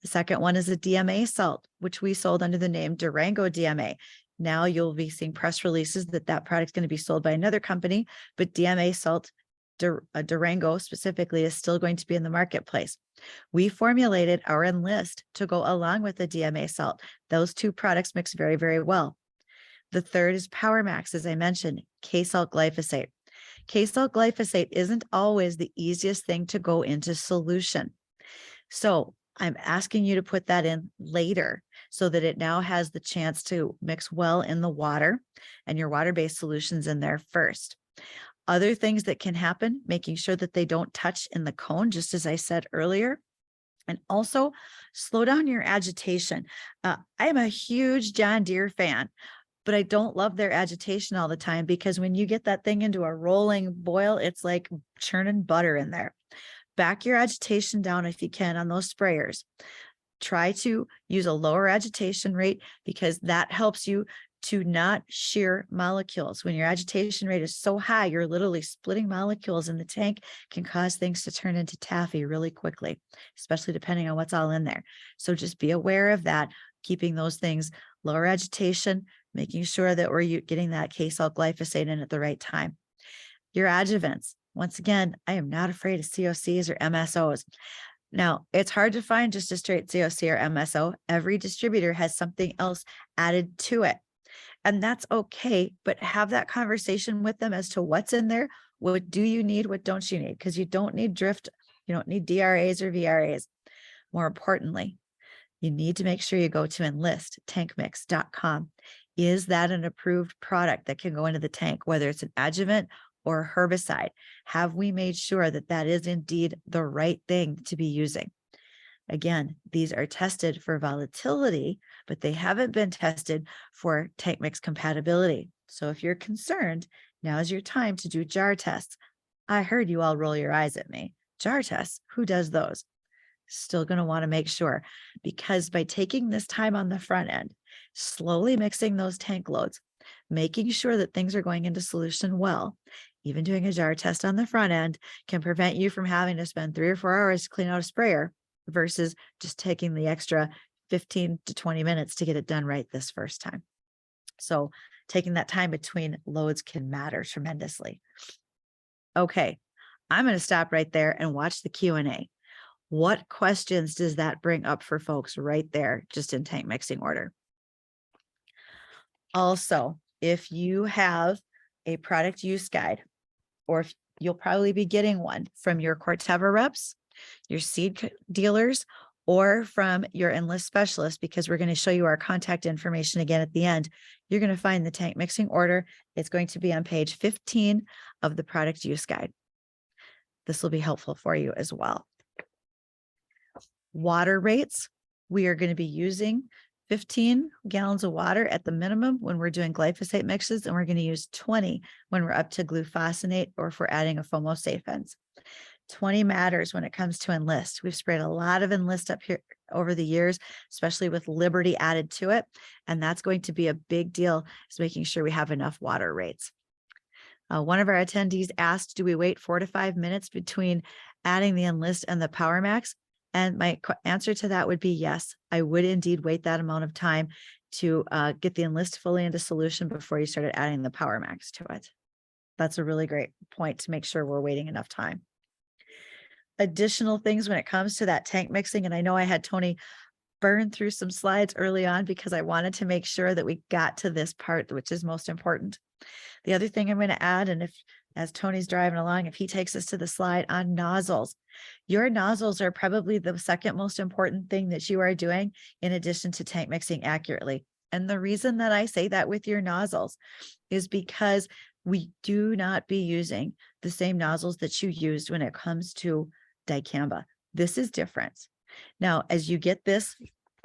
The second one is a DMA salt, which we sold under the name Durango DMA. Now you'll be seeing press releases that that product's going to be sold by another company, but DMA salt, Durango specifically, is still going to be in the marketplace. We formulated our Enlist to go along with the DMA salt. Those 2 products mix very, very well. The third is Power Max, as I mentioned, K-salt glyphosate. K-salt glyphosate isn't always the easiest thing to go into solution. So I'm asking you to put that in later so that it now has the chance to mix well in the water, and your water-based solutions in there first. Other things that can happen, making sure that they don't touch in the cone, just as I said earlier. And also slow down your agitation. I am a huge John Deere fan, but I don't love their agitation all the time, because when you get that thing into a rolling boil, it's like churning butter in there. Back your agitation down if you can on those sprayers. Try to use a lower agitation rate, because that helps you to not shear molecules. When your agitation rate is so high, you're literally splitting molecules in the tank, can cause things to turn into taffy really quickly, especially depending on what's all in there. So just be aware of that, keeping those things lower agitation, making sure that we're getting that K-salt glyphosate in at the right time. Your adjuvants. Once again, I am not afraid of COCs or MSOs. Now, it's hard to find just a straight COC or MSO. Every distributor has something else added to it. And that's okay, but have that conversation with them as to what's in there. What do you need? What don't you need? Because you don't need drift. You don't need DRAs or VRAs. More importantly, you need to make sure you go to enlisttankmix.com. Is that an approved product that can go into the tank, whether it's an adjuvant or herbicide? Have we made sure that that is indeed the right thing to be using? Again, these are tested for volatility, but they haven't been tested for tank mix compatibility. So if you're concerned, now's your time to do jar tests. I heard you all roll your eyes at me. Jar tests, who does those? Still going to want to make sure, because by taking this time on the front end, slowly mixing those tank loads, making sure that things are going into solution well, even doing a jar test on the front end can prevent you from having to spend 3 or 4 hours to clean out a sprayer versus just taking the extra 15 to 20 minutes to get it done right this first time. So taking that time between loads can matter tremendously. Okay, I'm going to stop right there and watch the Q&A. What questions does that bring up for folks right there, just in tank mixing order? Also, if you have a product use guide, or if you'll probably be getting one from your Corteva reps, your seed dealers, or from your Enlist specialist, because we're going to show you our contact information again at the end, you're going to find the tank mixing order. It's going to be on page 15 of the product use guide. This will be helpful for you as well. Water rates, we are going to be using 15 gallons of water at the minimum when we're doing glyphosate mixes, and we're going to use 20 when we're up to glufosinate or if we're adding a foamosapens. 20 matters when it comes to Enlist. We've sprayed a lot of Enlist up here over the years, especially with Liberty added to it. And that's going to be a big deal, is making sure we have enough water rates. One of our attendees asked, do we wait 4 to 5 minutes between adding the Enlist and the Power Max? And my answer to that would be yes, I would indeed wait that amount of time to get the Enlist fully into solution before you started adding the Power Max to it. That's a really great point to make sure we're waiting enough time. Additional things when it comes to that tank mixing, and I know I had Tony burn through some slides early on because I wanted to make sure that we got to this part, which is most important. The other thing I'm going to add, and if as Tony's driving along, if he takes us to the slide on nozzles, your nozzles are probably the second most important thing that you are doing in addition to tank mixing accurately. And the reason that I say that with your nozzles is because we do not be using the same nozzles that you used when it comes to dicamba. This is different. Now, as you get this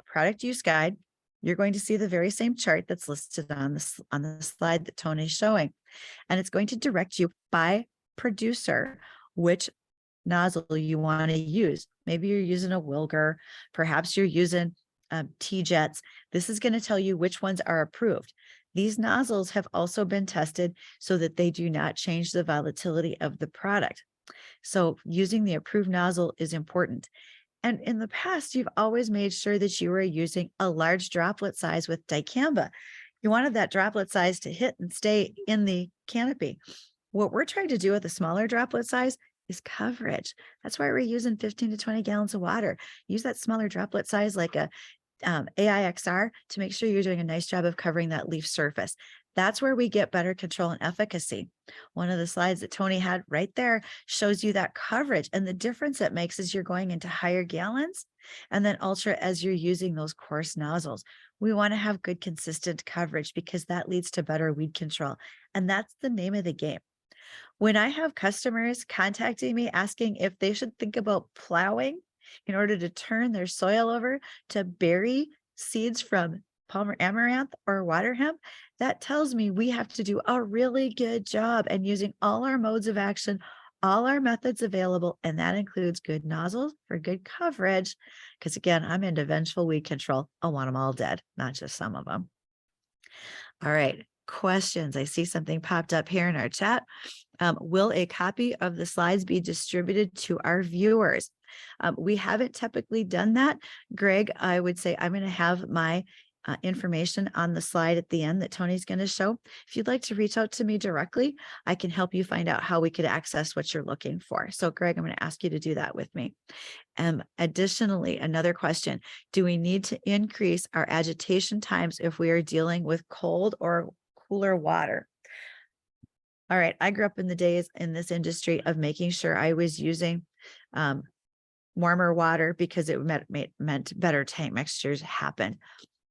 product use guide, you're going to see the very same chart that's listed on the slide that Tony's showing. And it's going to direct you by producer which nozzle you want to use. Maybe you're using a Wilger, perhaps you're using T-Jets. This is going to tell you which ones are approved. These nozzles have also been tested so that they do not change the volatility of the product. So using the approved nozzle is important. And in the past, you've always made sure that you were using a large droplet size with dicamba. You wanted that droplet size to hit and stay in the canopy. What we're trying to do with a smaller droplet size is coverage. That's why we're using 15 to 20 gallons of water. Use that smaller droplet size like a AIXR to make sure you're doing a nice job of covering that leaf surface. That's where we get better control and efficacy. One of the slides that Tony had right there shows you that coverage, and the difference it makes is you're going into higher gallons and then ultra as you're using those coarse nozzles. We want to have good consistent coverage because that leads to better weed control. And that's the name of the game. When I have customers contacting me asking if they should think about plowing in order to turn their soil over to berry seeds from Palmer amaranth or water hemp, that tells me we have to do a really good job and using all our modes of action, all our methods available, and that includes good nozzles for good coverage. Because again, I'm into vengeful weed control. I want them all dead, not just some of them. All right, questions. I see something popped up here in our chat. Will a copy of the slides be distributed to our viewers? We haven't typically done that. Greg, I would say I'm going to have my information on the slide at the end that Tony's going to show. If you'd like to reach out to me directly, I can help you find out how we could access what you're looking for. So Greg, I'm going to ask you to do that with me. Additionally, another question, do we need to increase our agitation times if we are dealing with cold or cooler water? All right, I grew up in the days in this industry of making sure I was using warmer water because it meant better tank mixtures happen.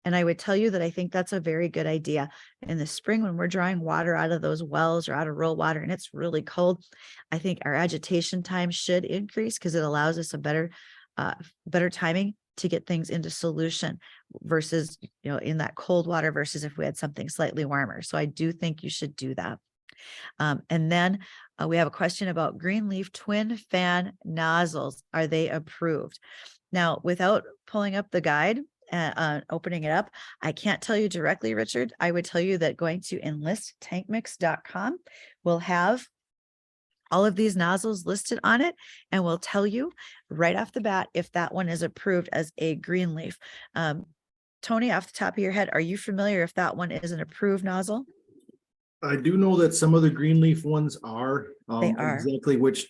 And I would tell you that I think that's a very good idea. In the spring, when we're drawing water out of those wells or out of rural water and it's really cold, I think our agitation time should increase because it allows us a better timing to get things into solution versus, in that cold water versus if we had something slightly warmer. So I do think you should do that. And then we have a question about green leaf twin fan nozzles. Are they approved? Now, without pulling up the guide, opening it up, I can't tell you directly, Richard. I would tell you that going to enlisttankmix.com will have all of these nozzles listed on it and will tell you right off the bat if that one is approved as a green leaf. Tony, off the top of your head, are you familiar if that one is an approved nozzle? I do know that some of the green leaf ones are. They are. Exactly which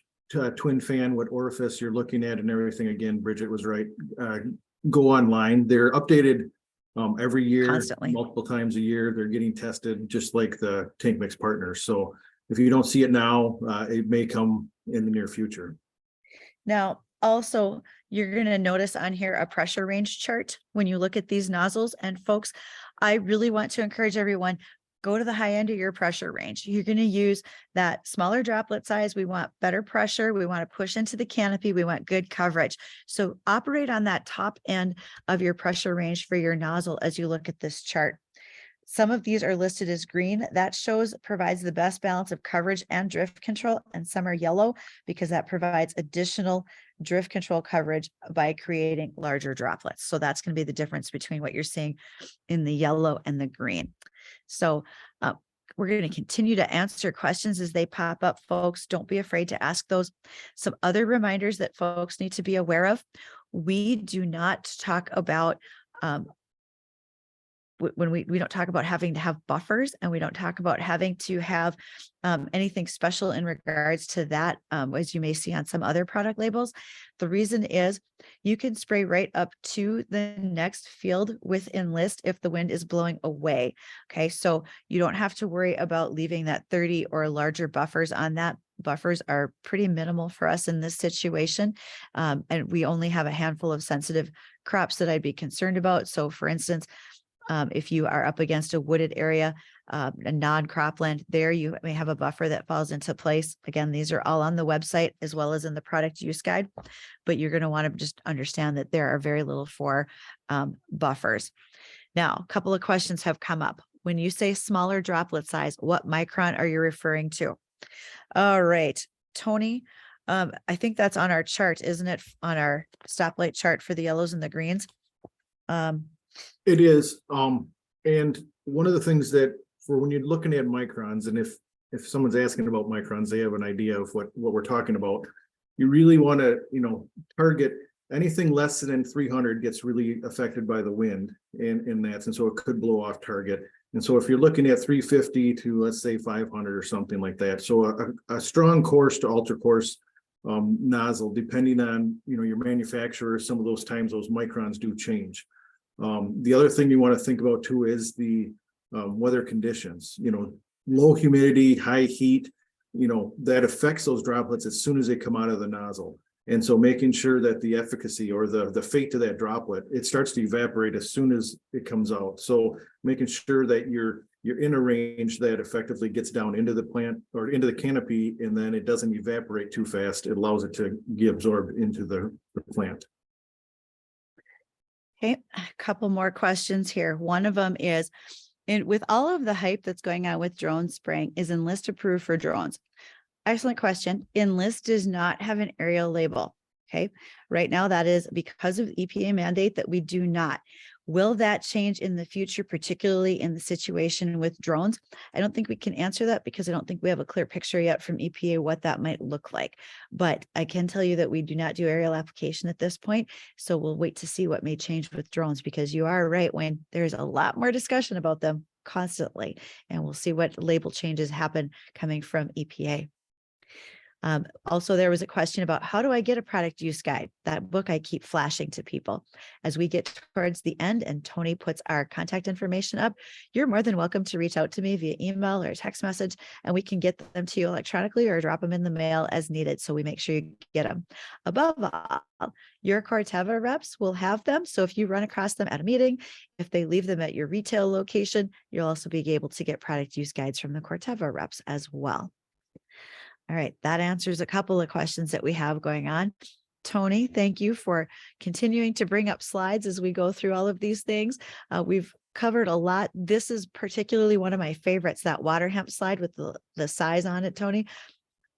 twin fan, what orifice you're looking at and everything. Again, Bridget was right. Go online. They're updated every year, Constantly. multiple times a year. They're getting tested just like the tank mix partners. So if you don't see it now, it may come in the near future. Now, also, you're going to notice on here a pressure range chart when you look at these nozzles. And folks, I really want to encourage everyone, go to the high end of your pressure range. You're going to use that smaller droplet size. We want better pressure. We want to push into the canopy. We want good coverage. So operate on that top end of your pressure range for your nozzle as you look at this chart. Some of these are listed as green. That provides the best balance of coverage and drift control, and some are yellow because that provides additional drift control coverage by creating larger droplets. So that's going to be the difference between what you're seeing in the yellow and the green. So we're going to continue to answer questions as they pop up, folks. Don't be afraid to ask those. Some other reminders that folks need to be aware of. We do not talk about when we don't talk about having to have buffers, and we don't talk about having to have anything special in regards to that, as you may see on some other product labels. The reason is you can spray right up to the next field with Enlist if the wind is blowing away. Okay, so you don't have to worry about leaving that 30 or larger buffers on that. Buffers are pretty minimal for us in this situation. And we only have a handful of sensitive crops that I'd be concerned about. So for instance, if you are up against a wooded area, a non-cropland, there you may have a buffer that falls into place. Again, these are all on the website as well as in the product use guide, but you're going to want to just understand that there are very little for buffers. Now, a couple of questions have come up. When you say smaller droplet size, what micron are you referring to? All right, Tony, I think that's on our chart, isn't it? On our stoplight chart for the yellows and the greens. It is. And one of the things that for when you're looking at microns, and if someone's asking about microns, they have an idea of what we're talking about. You really want to, target anything less than 300 gets really affected by the wind and that, and so it could blow off target. And so if you're looking at 350 to let's say 500 or something like that, so a strong coarse to ultra coarse nozzle, depending on your manufacturer, some of those times those microns do change. The other thing you want to think about too is the weather conditions. Low humidity, high heat, that affects those droplets as soon as they come out of the nozzle. And so making sure that the efficacy or the fate of that droplet, it starts to evaporate as soon as it comes out. So making sure that you're in a range that effectively gets down into the plant or into the canopy, and then it doesn't evaporate too fast. It allows it to get absorbed into the plant. Okay, a couple more questions here. One of them is, with all of the hype that's going on with drone spraying, is Enlist approved for drones? Excellent question. Enlist does not have an aerial label. Okay. Right now, that is because of the EPA mandate that we do not. Will that change in the future, particularly in the situation with drones? I don't think we can answer that because I don't think we have a clear picture yet from EPA what that might look like. But I can tell you that we do not do aerial application at this point. So we'll wait to see what may change with drones, because you are right, Wayne, there's a lot more discussion about them constantly. And we'll see what label changes happen coming from EPA. Also, there was a question about how do I get a product use guide? That book I keep flashing to people. As we get towards the end and Tony puts our contact information up, you're more than welcome to reach out to me via email or text message, and we can get them to you electronically or drop them in the mail as needed. So we make sure you get them. Above all, your Corteva reps will have them. So if you run across them at a meeting, if they leave them at your retail location, you'll also be able to get product use guides from the Corteva reps as well. All right, that answers a couple of questions that we have going on. Tony, thank you for continuing to bring up slides as we go through all of these things. We've covered a lot. This is particularly one of my favorites, that water hemp slide with the size on it, Tony.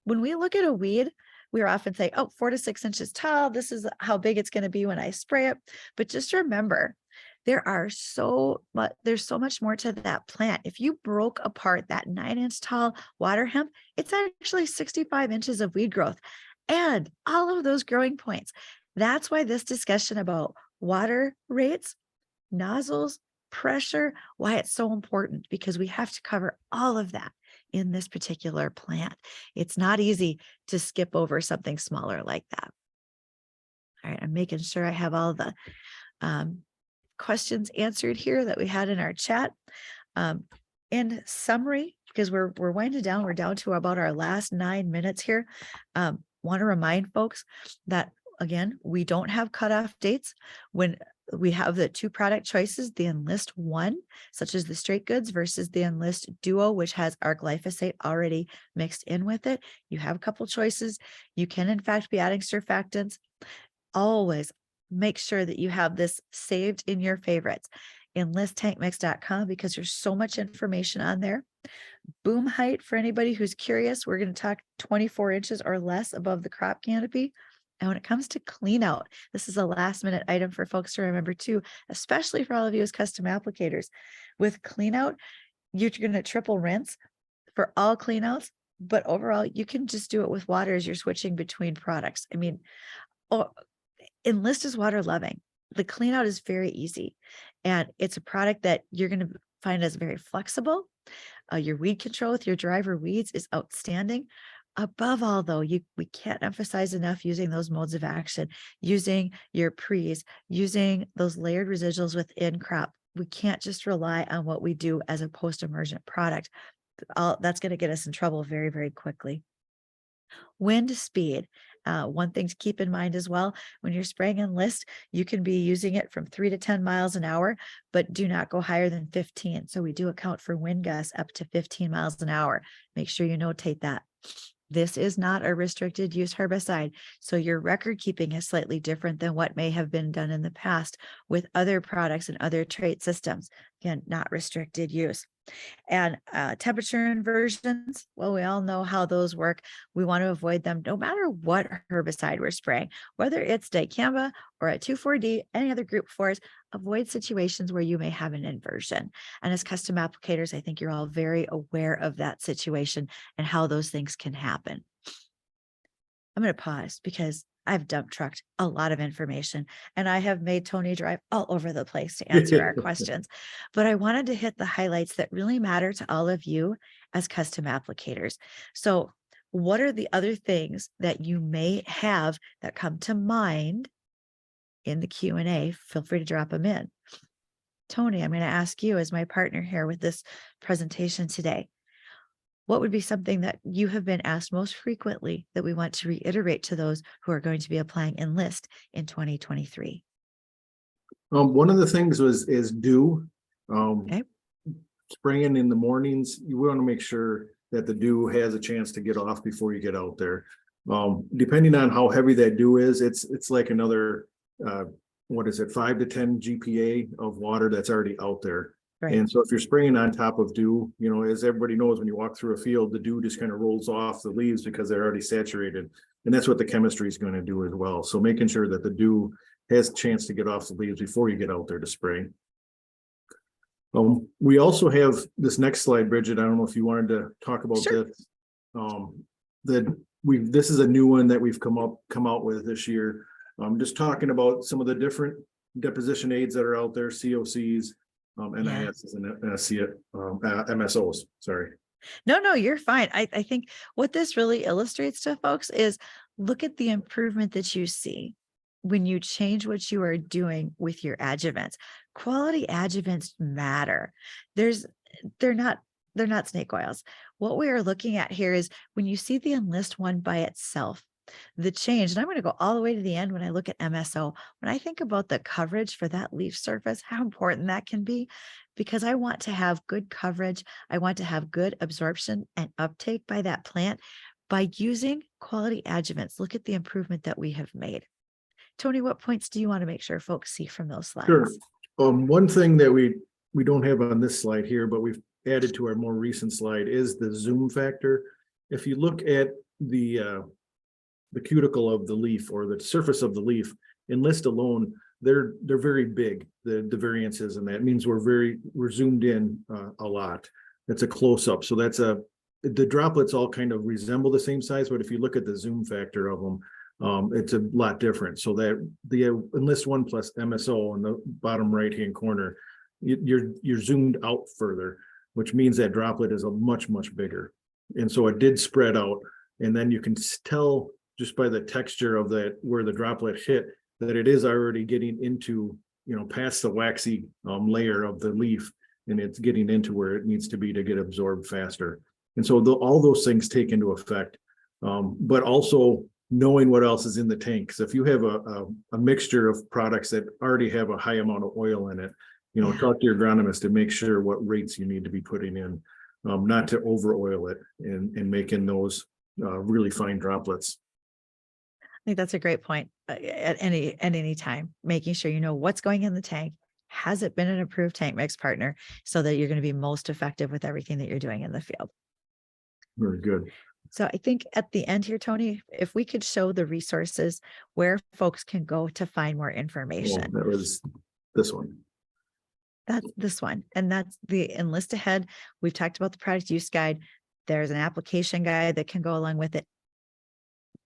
When we look at a weed, we often say, oh, 4 to 6 inches tall. This is how big it's going to be when I spray it. But just remember, there's so much more to that plant. If you broke apart that 9-inch tall water hemp, it's actually 65 inches of weed growth and all of those growing points. That's why this discussion about water rates, nozzles, pressure, why it's so important, because we have to cover all of that in this particular plant. It's not easy to skip over something smaller like that. All right, I'm making sure I have all the questions answered here that we had in our chat. In summary, because we're winding down, we're down to about our last 9 minutes here. Want to remind folks that, again, we don't have cutoff dates. When we have the 2 product choices, the Enlist One, such as the straight goods, versus the Enlist Duo, which has our glyphosate already mixed in with it. You have a couple choices. You can, in fact, be adding surfactants. Always make sure that you have this saved in your favorites. EnlistTankMix.com, because there's so much information on there. Boom height, for anybody who's curious, we're going to talk 24 inches or less above the crop canopy. And when it comes to clean out, this is a last minute item for folks to remember too, especially for all of you as custom applicators. With clean out, you're going to triple rinse for all clean outs, but overall you can just do it with water as you're switching between products. I mean, Enlist is water loving. The clean out is very easy, and it's a product that you're going to find as very flexible. Your weed control with your driver weeds is outstanding. Above all, though, we can't emphasize enough using those modes of action, using your pre's, using those layered residuals within crop. We can't just rely on what we do as a post-emergent product. That's going to get us in trouble very, very quickly. Wind speed. One thing to keep in mind as well, when you're spraying Enlist, you can be using it from 3 to 10 miles an hour, but do not go higher than 15. So we do account for wind gusts up to 15 miles an hour. Make sure you notate that. This is not a restricted use herbicide, so your record keeping is slightly different than what may have been done in the past with other products and other trait systems. Again, not restricted use. And temperature inversions, well, we all know how those work. We want to avoid them no matter what herbicide we're spraying, whether it's dicamba or a 2,4-D, any other group 4s, avoid situations where you may have an inversion. And as custom applicators, I think you're all very aware of that situation and how those things can happen. I'm going to pause because I've dump trucked a lot of information and I have made Tony drive all over the place to answer our questions. But I wanted to hit the highlights that really matter to all of you as custom applicators. So what are the other things that you may have that come to mind in the Q&A? Feel free to drop them in. Tony, I'm going to ask you as my partner here with this presentation today. What would be something that you have been asked most frequently that we want to reiterate to those who are going to be applying Enlist in 2023? One of the things is dew. Okay. Spraying in the mornings, you want to make sure that the dew has a chance to get off before you get out there. Depending on how heavy that dew is, it's like another, 5 to 10 GPA of water that's already out there. Right. And so if you're spraying on top of dew, as everybody knows, when you walk through a field, the dew just kind of rolls off the leaves because they're already saturated. And that's what the chemistry is going to do as well. So making sure that the dew has a chance to get off the leaves before you get out there to spray. We also have this next slide, Bridget. I don't know if you wanted to talk about Sure. this. This is a new one that we've come out with this year. Just talking about some of the different deposition aids that are out there, COCs, NISs and MSOs. Sorry. No, you're fine. I think what this really illustrates to folks is look at the improvement that you see when you change what you are doing with your adjuvants. Quality adjuvants matter. They're not snake oils. What we are looking at here is when you see the Enlist one by itself, the change, and I'm going to go all the way to the end when I look at MSO, when I think about the coverage for that leaf surface, how important that can be, because I want to have good coverage. I want to have good absorption and uptake by that plant by using quality adjuvants. Look at the improvement that we have made. Tony, what points do you want to make sure folks see from those slides? Sure. One thing that we don't have on this slide here, but we've added to our more recent slide is the zoom factor. If you look at the cuticle of the leaf or the surface of the leaf, Enlist alone, they're very big. The variances, and that means we're zoomed in a lot. That's a close up. So the droplets all kind of resemble the same size, but if you look at the zoom factor of them, it's a lot different. So that the Enlist 1 plus MSO in the bottom right hand corner, you're zoomed out further, which means that droplet is a much bigger. And so it did spread out, and then you can tell just by the texture of that where the droplet hit that it is already getting into, past the waxy layer of the leaf, and it's getting into where it needs to be to get absorbed faster. And so all those things take into effect, but also knowing what else is in the tank. So if you have a mixture of products that already have a high amount of oil in it, talk to your agronomist to make sure what rates you need to be putting in, not to over oil it and making those really fine droplets. I think that's a great point. At any time, making sure you know what's going in the tank. Has it been an approved tank mix partner, so that you're going to be most effective with everything that you're doing in the field? Very good. So I think at the end here, Tony, if we could show the resources where folks can go to find more information. That was this one. That's this one. And that's the Enlist Ahead. We've talked about the product use guide. There's an application guide that can go along with it.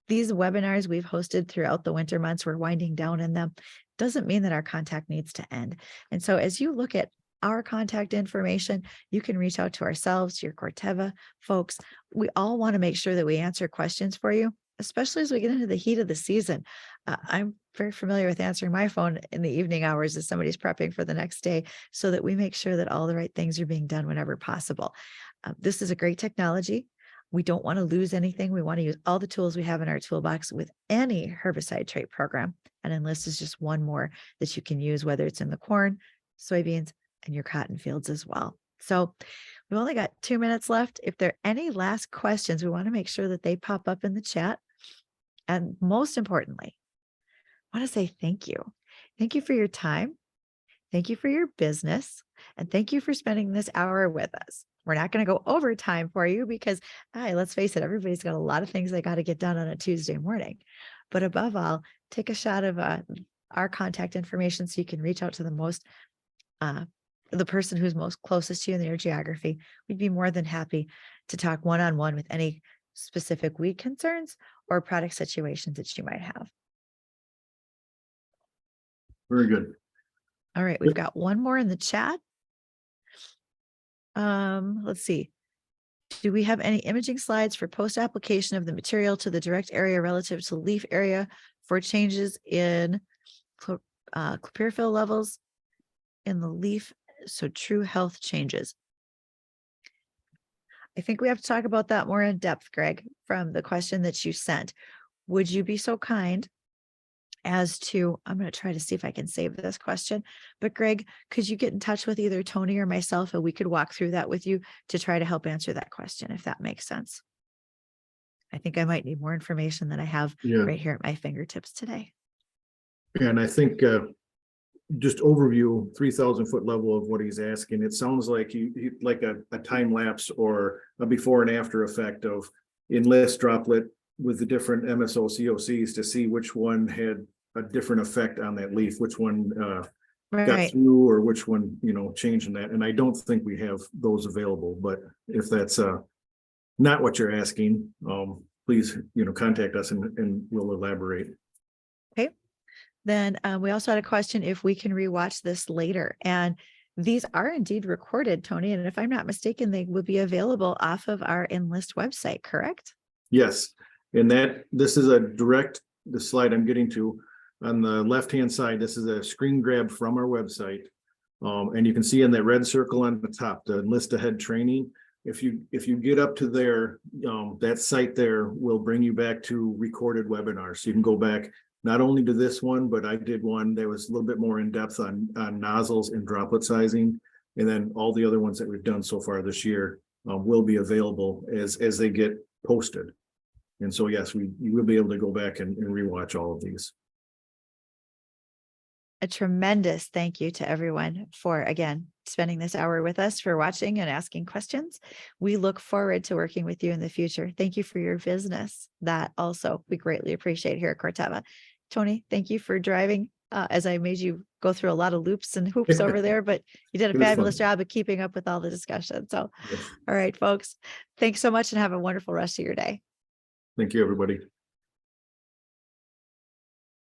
These webinars we've hosted throughout the winter months, we're winding down in them. Doesn't mean that our contact needs to end. And so as you look at our contact information, you can reach out to ourselves, to your Corteva folks. We all want to make sure that we answer questions for you, especially as we get into the heat of the season. I'm very familiar with answering my phone in the evening hours as somebody's prepping for the next day, so that we make sure that all the right things are being done whenever possible. This is a great technology. We don't want to lose anything. We want to use all the tools we have in our toolbox with any herbicide trait program. And Enlist is just one more that you can use, whether it's in the corn, soybeans, and your cotton fields as well. So we've only got 2 minutes left. If there are any last questions, we want to make sure that they pop up in the chat. And most importantly, I want to say thank you. Thank you for your time. Thank you for your business. And thank you for spending this hour with us. We're not going to go overtime for you because, let's face it, everybody's got a lot of things they got to get done on a Tuesday morning. But above all, take a shot of our contact information so you can reach out to the person who's most closest to you in your geography. We'd be more than happy to talk one-on-one with any specific weed concerns or product situations that you might have. Very good. All right, we've got one more in the chat. Let's see. Do we have any imaging slides for post-application of the material to the direct area relative to leaf area for changes in chlorophyll levels in the leaf? So true health changes. I think we have to talk about that more in depth, Greg, from the question that you sent. Would you be so kind as to, I'm going to try to see if I can save this question, but Greg, could you get in touch with either Tony or myself and we could walk through that with you to try to help answer that question, if that makes sense? I think I might need more information than I have right here at my fingertips today. And I think just overview 3,000 foot level of what he's asking. It sounds like he like a time lapse or a before and after effect of Enlist droplet with the different MSO COCs to see which one had a different effect on that leaf, which one got through or which one, changing that. And I don't think we have those available, but if that's not what you're asking, please, contact us and we'll elaborate. Okay. Then we also had a question if we can rewatch this later. And these are indeed recorded, Tony. And if I'm not mistaken, they will be available off of our Enlist website, correct? Yes. And this is the slide I'm getting to on the left-hand side. This is a screen grab from our website. And you can see in that red circle on the top, the Enlist Ahead training. If you get up to there, that site there will bring you back to recorded webinars. So you can go back not only to this one, but I did one that was a little bit more in depth on nozzles and droplet sizing. And then all the other ones that we've done so far this year will be available as they get posted. And so, yes, you will be able to go back and rewatch all of these. A tremendous thank you to everyone for, again, spending this hour with us, for watching and asking questions. We look forward to working with you in the future. Thank you for your business. That also we greatly appreciate here at Corteva. Tony, thank you for driving as I made you go through a lot of loops and hoops over there, but you did a fabulous job of keeping up with all the discussion. So, All right, folks, thanks so much and have a wonderful rest of your day. Thank you, everybody.